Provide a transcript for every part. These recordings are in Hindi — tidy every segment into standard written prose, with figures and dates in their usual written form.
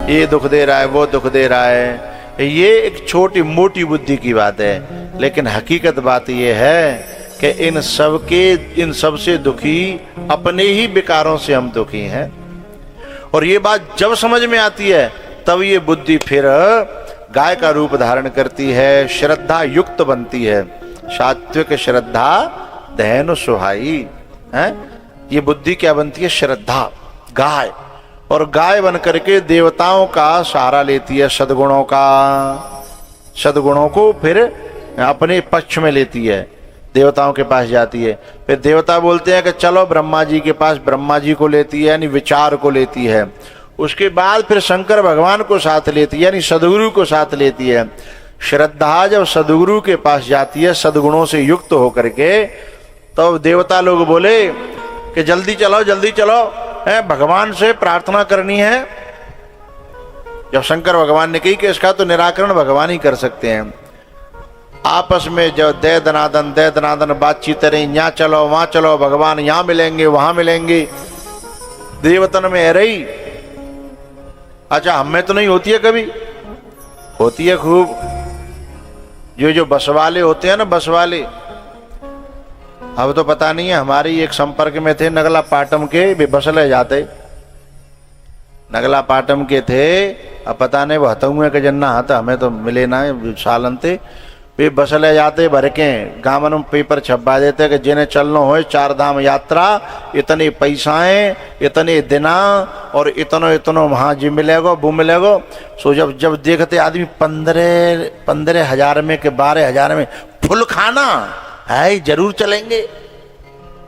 ये दुख दे रहा है, वो दुख दे रहा है। ये एक छोटी मोटी बुद्धि की बात है, लेकिन हकीकत बात ये है कि इन सब से दुखी अपने ही विकारों से हम दुखी हैं। और ये बात जब समझ में आती है तब ये बुद्धि फिर गाय का रूप धारण करती है, श्रद्धा युक्त बनती है। सात्विक श्रद्धा दहन सुहाई है। ये बुद्धि क्या बनती है? श्रद्धा, गाय। और गाय बन करके देवताओं का सहारा लेती है, सद्गुणों का। सद्गुणों को फिर अपने पक्ष में लेती है, देवताओं के पास जाती है। फिर देवता बोलते हैं कि चलो ब्रह्मा जी के पास, ब्रह्मा जी को लेती है यानी विचार को लेती है। उसके बाद फिर शंकर भगवान को साथ लेती है यानी सदगुरु को साथ लेती है। श्रद्धा जब सदगुरु के पास जाती है सद्गुणों से युक्त होकर के, तो देवता लोग बोले कि जल्दी चलो, जल्दी चलो, भगवान से प्रार्थना करनी है। जब शंकर भगवान ने कही कि इसका तो निराकरण भगवान ही कर सकते हैं, आपस में जो दे दनादन बातचीत रही, यहाँ चलो वहां चलो, भगवान यहाँ मिलेंगे वहां मिलेंगे, देवतन में रही। अच्छा, हमें तो नहीं होती है, कभी होती है खूब। जो बस वाले होते हैं ना, बस वाले, अब तो पता नहीं है, हमारी एक संपर्क में थे नगला पाटम के, वे बस ले जाते, नगला पाटम के थे। अब पता नहीं वो हतुए के जन्ना हत, हमें तो मिले ना सालन थे। वे बस ले जाते भर के, गाँव में पेपर छपवा देते कि जिन्हें चलना हो 4 धाम यात्रा, इतने पैसाएं, इतने दिना और इतनो वहाँ जी मिलेगा वो मिलेगा। सो जब देखते आदमी 15,000 में के 12,000 में फुल खाना है, जरूर चलेंगे।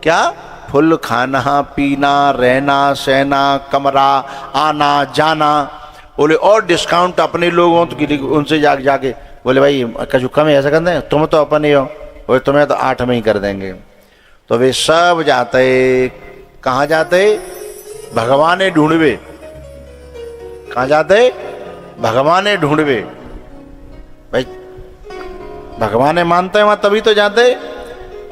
क्या? फुल खाना पीना, रहना सहना, कमरा, आना जाना। बोले और डिस्काउंट अपने लोगों की, उनसे जाके बोले भाई कछु कम है, ऐसा कर दें, तुम तो अपन ही हो, बोले तुम्हें तो 8 में ही कर देंगे। तो वे सब जाते, कहाँ जाते? भगवान ढूंढवे। कहाँ जाते? भगवान ढूंढवे। भाई भगवान मानते हैं वहां तभी तो जाते।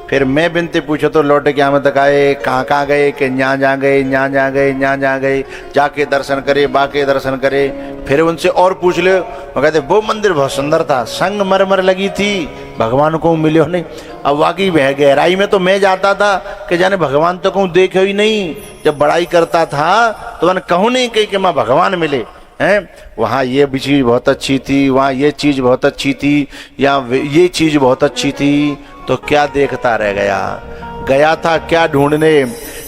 फिर मैं बिनती पूछो तो लौट के हमें तक आए, कहाँ गए? कि यहाँ जा गए, यहाँ जा गए, यहाँ जा गए, जाके दर्शन करे, बाके दर्शन करे। फिर उनसे और पूछ ले, वो कहते वो मंदिर बहुत सुंदर था, संगमरमर लगी थी, भगवान को मिले नहीं। अब वाकई वह गहराई में तो मैं जाता था कि जाने भगवान तो कहूँ देखे ही नहीं। जब बड़ाई करता था तो मैंने कहूँ नहीं कही कि मैं भगवान मिले हैं। वहाँ ये भी चीज़ बहुत अच्छी थी, वहाँ ये चीज़ बहुत अच्छी थी, या ये चीज़ बहुत अच्छी थी। तो क्या देखता रह गया था क्या ढूंढने?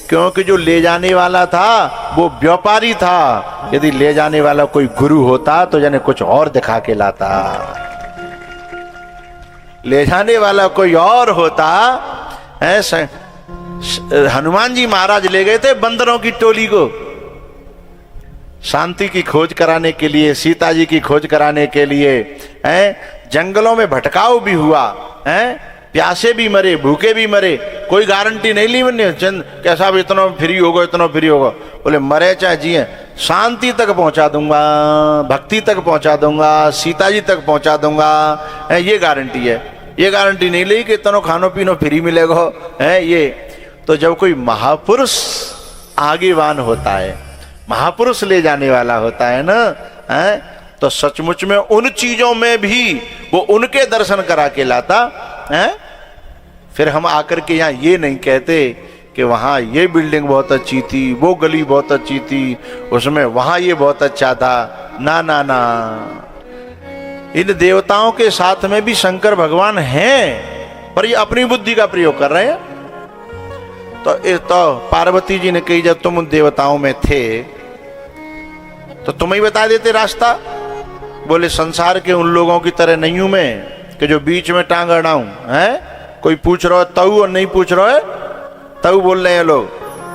क्योंकि जो ले जाने वाला था वो व्यापारी था। यदि ले जाने वाला कोई गुरु होता तो जाने कुछ और दिखा के लाता। ले जाने वाला कोई और होता। ऐसे हनुमान जी महाराज ले गए थे बंदरों की टोली को शांति की खोज कराने के लिए, सीता जी की खोज कराने के लिए। जंगलों में भटकाव भी हुआ, प्यासे भी मरे, भूखे भी मरे, कोई गारंटी नहीं ली मैंने कैसा भी इतना फ्री होगा, इतना फ्री होगा। बोले मरे चाहे जिए, शांति तक पहुंचा दूंगा, भक्ति तक पहुंचा दूंगा, सीता जी तक पहुंचा दूंगा, ये गारंटी है। ये गारंटी नहीं ली कि इतना खानो पीनो फ्री मिलेगा, है ये। तो जब कोई महापुरुष आगेवान होता है, महापुरुष ले जाने वाला होता है ना, तो सचमुच में उन चीजों में भी वो उनके दर्शन करा के लाता है। फिर हम आकर के यहाँ ये नहीं कहते कि वहाँ ये बिल्डिंग बहुत अच्छी थी, वो गली बहुत अच्छी थी, उसमें वहाँ ये बहुत अच्छा था। ना ना ना, इन देवताओं के साथ में भी शंकर भगवान हैं, पर ये अपनी बुद्धि का प्रयोग कर रहे हैं। तो पार्वती जी ने कही जब तुम उन देवताओं में थे तो तुम ही बता देते रास्ता। बोले संसार के उन लोगों की तरह नहीं हूं मैं कि जो बीच में टांग अड़ाऊं, है कोई पूछ रहा है तऊ और नहीं पूछ रहा है तऊ बोल रहे हैं लोग।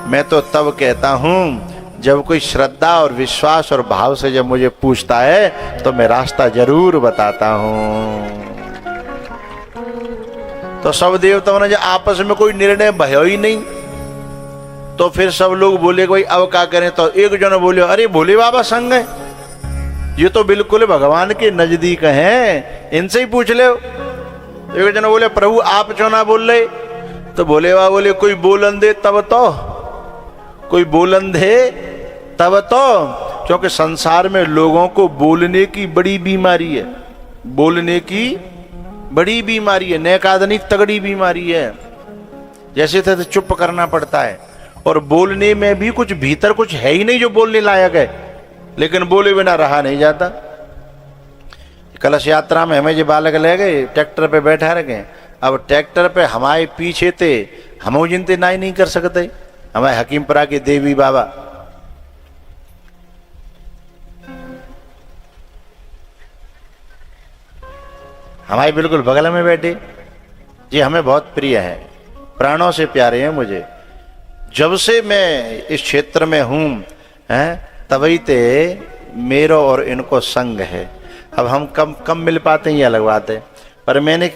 मैं तो तब कहता हूं जब कोई श्रद्धा और विश्वास और भाव से जब मुझे पूछता है तो मैं रास्ता जरूर बताता हूं। तो सब देवताओं ने जब आपस में कोई निर्णय भयो ही नहीं तो फिर सब लोग बोले भाई अब क्या करें। तो एक जन बोले अरे भोले बाबा संग है, ये तो बिल्कुल भगवान के नजदीक हैं, इनसे ही पूछ ले। एक जन बोले प्रभु आप क्यों ना बोल रहे? तो भोले बाबा बोले कोई बोलन दे तब तो, कोई बोलन दे तब तो। क्योंकि संसार में लोगों को बोलने की बड़ी बीमारी है, बोलने की बड़ी बीमारी है, नैकादनिक तगड़ी बीमारी है। जैसे थे तो चुप करना पड़ता है, और बोलने में भी कुछ भीतर कुछ है ही नहीं जो बोलने लायक है, लेकिन बोले बिना रहा नहीं जाता। कलश यात्रा में हमें जो बालक ले गए, ट्रैक्टर पे बैठा रखे, अब ट्रैक्टर पे हमारे पीछे थे, हम जिनते ना ही नहीं कर सकते। हमारे हकीमपुरा के देवी बाबा हमारे बिल्कुल बगल में बैठे, ये हमें बहुत प्रिय है, प्राणों से प्यारे हैं मुझे। जब से मैं इस क्षेत्र में हूं तभी ते मेरो और इनको संग है। अब हम कम मिल पाते हैं, ये अलग बात है, पर मैंने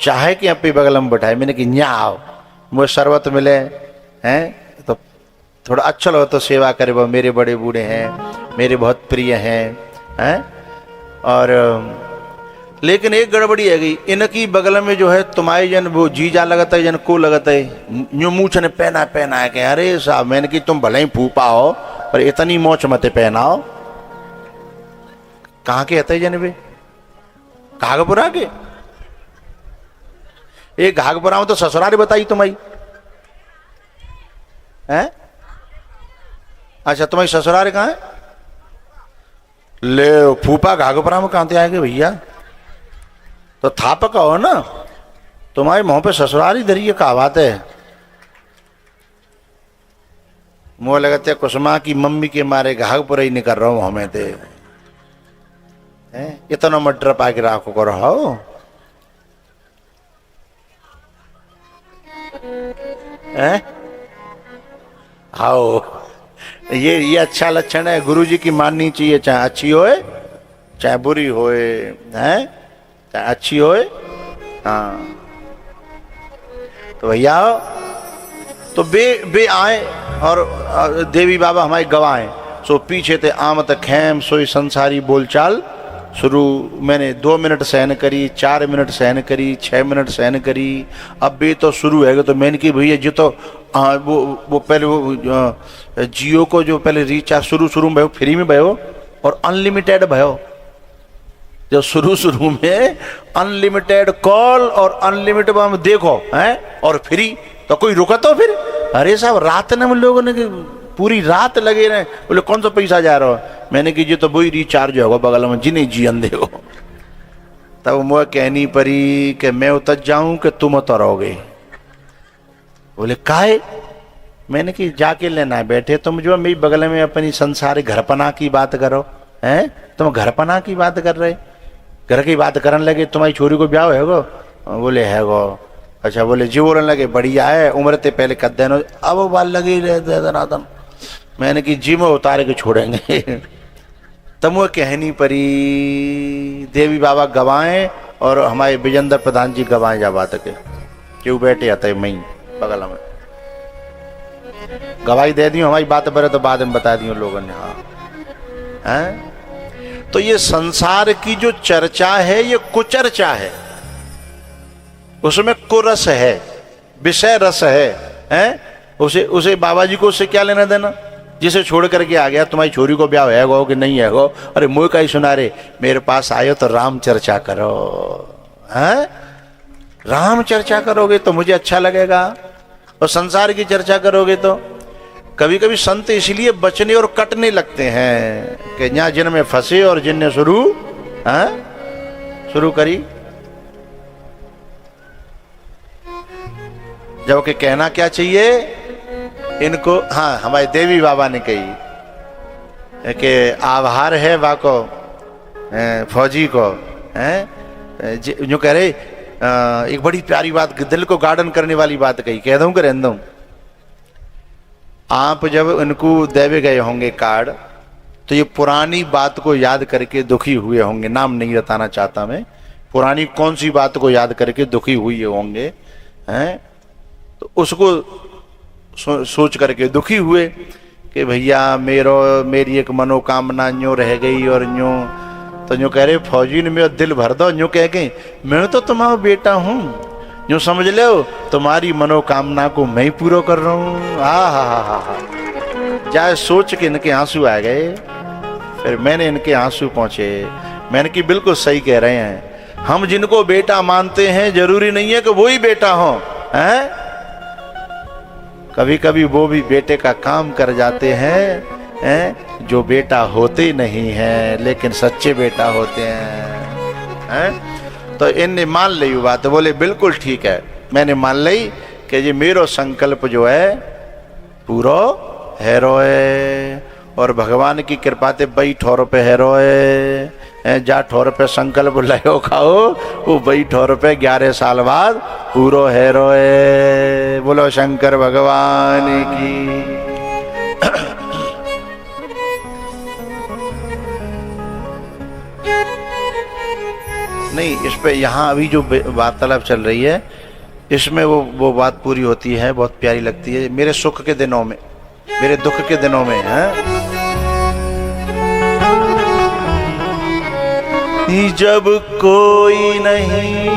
चाहे कि अपनी बगल में बैठाए, मैंने कि न्या आओ, मुझे शरबत मिले हैं तो थोड़ा अच्छा लगे तो सेवा करे, वो मेरे बड़े बूढ़े हैं, मेरे बहुत प्रिय हैं और लेकिन एक गड़बड़ी है गई, इनकी बगल में जो है तुम्हारे जन वो जीजा लगता है, जन को लगता है न्यू मूछ ने पहना है कि अरे साहब, मैंने कि तुम भले ही फूफा हो पर इतनी मोच मत पहनाओ। कहाँ के हते जन वे? घाघपुरा के। एक घाघपुरा में तो ससुराल बताई तुम्हारी है? अच्छा, तुम्हारी ससुराल कहाँ है? ले फूफा घाघपुरा में कहाँ से आएंगे भैया? तो थापक हो ना, तुम्हारे मुंह पे ससुराल ही धरी है, क्या बात है? मुँह लगाते कुसुमा की मम्मी के मारे घाघपुरा ही निकल रहा हूं हमें थे, इतना मटर पाके राखो कर रहो आओ। ये अच्छा लक्षण है, गुरुजी की माननी चाहिए, चाहे अच्छी होए चाहे बुरी होए, हैं चाहे अच्छी होए। हाँ तो भैया तो बे आए और देवी बाबा हमारे गवाए, सो पीछे थे आमत खैम सोई संसारी बोलचाल शुरू। मैंने 2 मिनट सहन करी, 4 मिनट सहन करी, 6 मिनट सहन करी, अब भी तो शुरू है। तो मैंने की भैया जी तो वो पहले वो जियो को जो पहले रिचार्ज शुरू में भयो, फ्री में भयो और अनलिमिटेड भयो। जो शुरू में अनलिमिटेड कॉल और अनलिमिटेड देखो हैं और फ्री, तो कोई रुका तो फिर? अरे साहब रात में लोगों ने पूरी रात लगे रहे, बोले कौन सा पैसा जा रहा हो? मैंने कीजिए तो वही रिचार्ज होगा बगल में, जिन्हें जी अंधे हो। तब मुझे कहनी पड़ी कि मैं उतर जाऊं कि तुम उतर रहोगे। बोले काहे? मैंने कि जाके लेना बैठे तुम जो मेरी बगल में अपनी संसारी घरपना की बात करो हैं, तुम घरपना की बात कर रहे, घर की बात करने लगे। तुम्हारी छोरी को ब्याह है गो? बोले है गो। अच्छा, बोले जी बोलने लगे बढ़िया है, उम्र ते पहले कद देनो, अब वो बाल लगे रहते दनादन। मैंने कि जी में उतारे के छोड़ेंगे। तब वो कहनी परी देवी बाबा गवाएं और हमारे विजेंद्र प्रधान जी गवाएं जा बात के, क्यों बैठे आते मई बगल में गवाही दे दी हमारी बात पर, तो बाद में बता दी लोगों ने। हाँ हैं? तो ये संसार की जो चर्चा है ये कुचर्चा है, उसमें कुरस है, विषय रस है? उसे बाबा जी को उससे क्या लेना देना? जिसे छोड़ करके आ गया, तुम्हारी छोरी को ब्याह है गो कि नहीं है गो? अरे मुझे का ही सुना रे, मेरे पास आयो तो राम चर्चा करो, हैं? राम चर्चा करोगे तो मुझे अच्छा लगेगा, और संसार की चर्चा करोगे तो कभी कभी संत इसलिए बचने और कटने लगते हैं कि यहाँ जिनमें फंसे और जिनने शुरू करी। जब के कहना क्या चाहिए इनको? हाँ, हमारे देवी बाबा ने कही कि आभार है वाको फौजी को, जो कह रहे एक बड़ी प्यारी बात, दिल को गार्डन करने वाली बात कही, कह दूं कि रहने दूं? आप जब उनको देवे गए होंगे कार्ड, तो ये पुरानी बात को याद करके दुखी हुए होंगे, नाम नहीं बताना चाहता मैं, पुरानी कौन सी बात को याद करके दुखी हुए होंगे हैं? तो उसको सोच करके दुखी हुए कि भैया मेरी एक मनोकामना न्यों रह गई, और न्यों तो न्यों कह रहे फौजी ने मेरा दिल भर दो, न्यों कह के मैं तो तुम्हारा बेटा हूँ, न्यों समझ लो तुम्हारी मनोकामना को मैं ही पूरा कर रहा हूँ। हा, जाए सोच के इनके आंसू आ गए। फिर मैंने इनके आंसू पहुंचे। मैंने कि बिल्कुल सही कह रहे हैं, हम जिनको बेटा मानते हैं जरूरी नहीं है कि वो ही बेटा हो, हैं? कभी कभी वो भी बेटे का काम कर जाते हैं जो बेटा होते नहीं हैं लेकिन सच्चे बेटा होते हैं। तो इनने मान ली वो बात, बोले बिल्कुल ठीक है, मैंने मान ली कि ये मेरो संकल्प जो है पूरा हैरो है। और भगवान की कृपा ते बई ठोर पे हैरो है, जा ठोर पे संकल्प लयो खाओ, वो बई ठोर पे 11 साल बाद पूरो हैरो है। बोलो शंकर भगवान की। नहीं, इस पे यहाँ अभी जो वार्तालाप चल रही है इसमें वो बात पूरी होती है, बहुत प्यारी लगती है। मेरे सुख के दिनों में, मेरे दुख के दिनों में है, जब कोई नहीं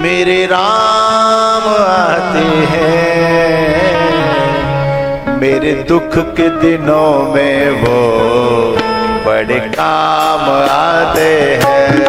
मेरे राम आते हैं, मेरे दुख के दिनों में वो बड़े काम आते हैं।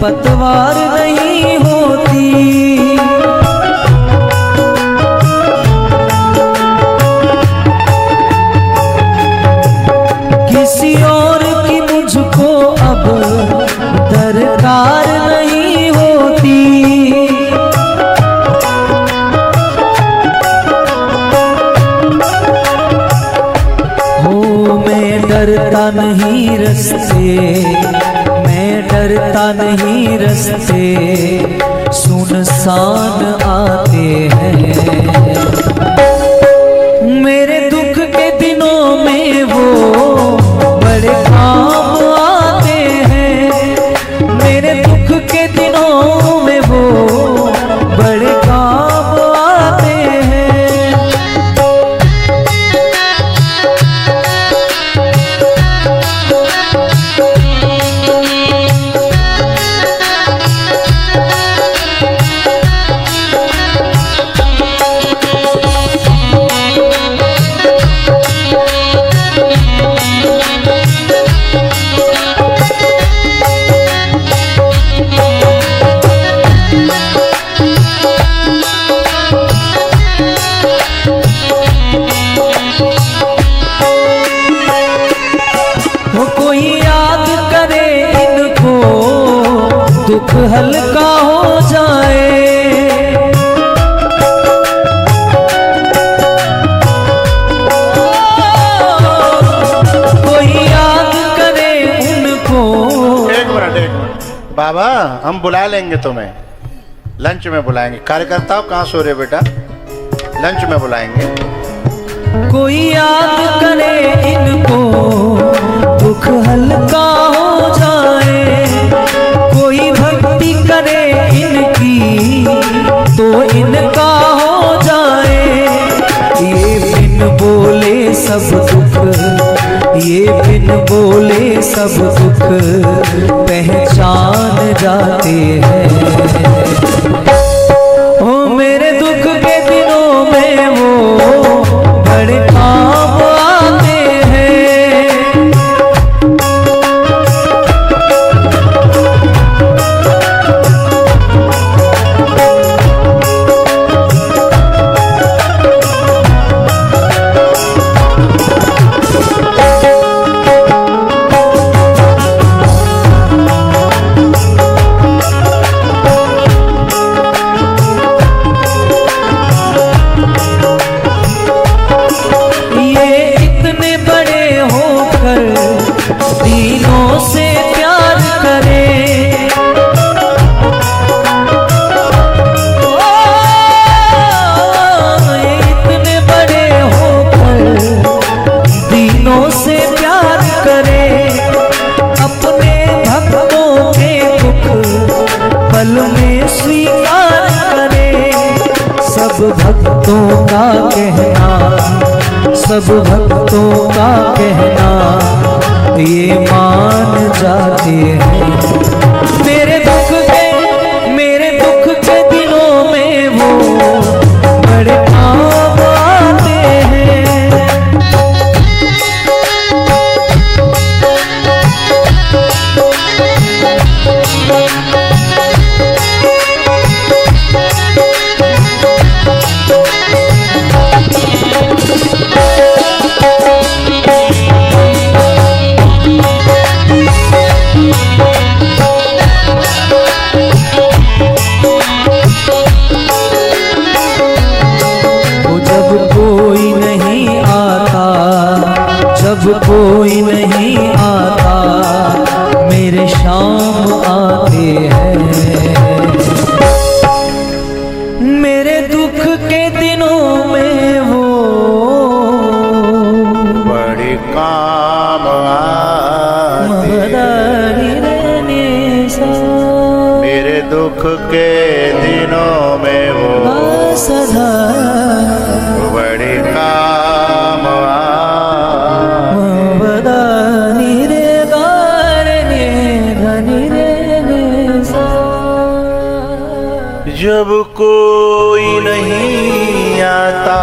पतवार नहीं होती, किसी और की मुझको अब दरकार नहीं होती। हो मैं डरता नहीं रस्ते, डरता नहीं रस्ते सुनसान आते हैं। मेरे दुख के दिनों में वो बड़े काम आते हैं, मेरे दुख के दिनों में वो बड़े काम आते हैं। दुख हल्का हो जाए, कोई याद करे उनको। एक मिनट बाबा, हम बुला लेंगे तुम्हें, लंच में बुलाएंगे। कार्यकर्ताओं कहाँ सो रहे बेटा, लंच में बुलाएंगे। कोई याद करे इनको, दुख हल्का हो जाए, कोई भक्ति करे इनकी तो इनका हो जाए। ये बिन बोले सब दुख, ये बिन बोले सब दुख पहचान जाते हैं। ओ मेरे दुख के दिनों में वो बड़े काम आते हैं। पल में स्वीकार करे। सब भक्तों का कहना, सब भक्तों का कहना ये मान जाते हैं। मेरे दुख के दिनों में वो बड़े काम आते हैं। जब कोई नहीं आता मेरे शाम आते हैं। मेरे दुख के दिनों में वो बड़ी काम आती मेरे दुख के दिनों में वो सदा बड़ी काम जब कोई नहीं आता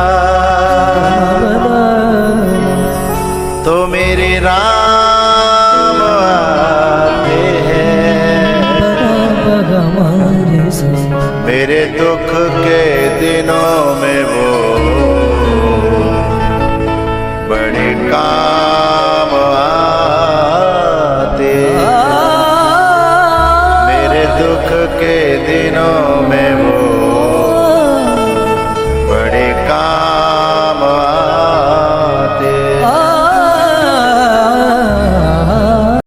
तो मेरे राम आते हैं। मेरे दुख के दिनों में वो बड़े काम आते हैं। मेरे दुख के दिनों में वो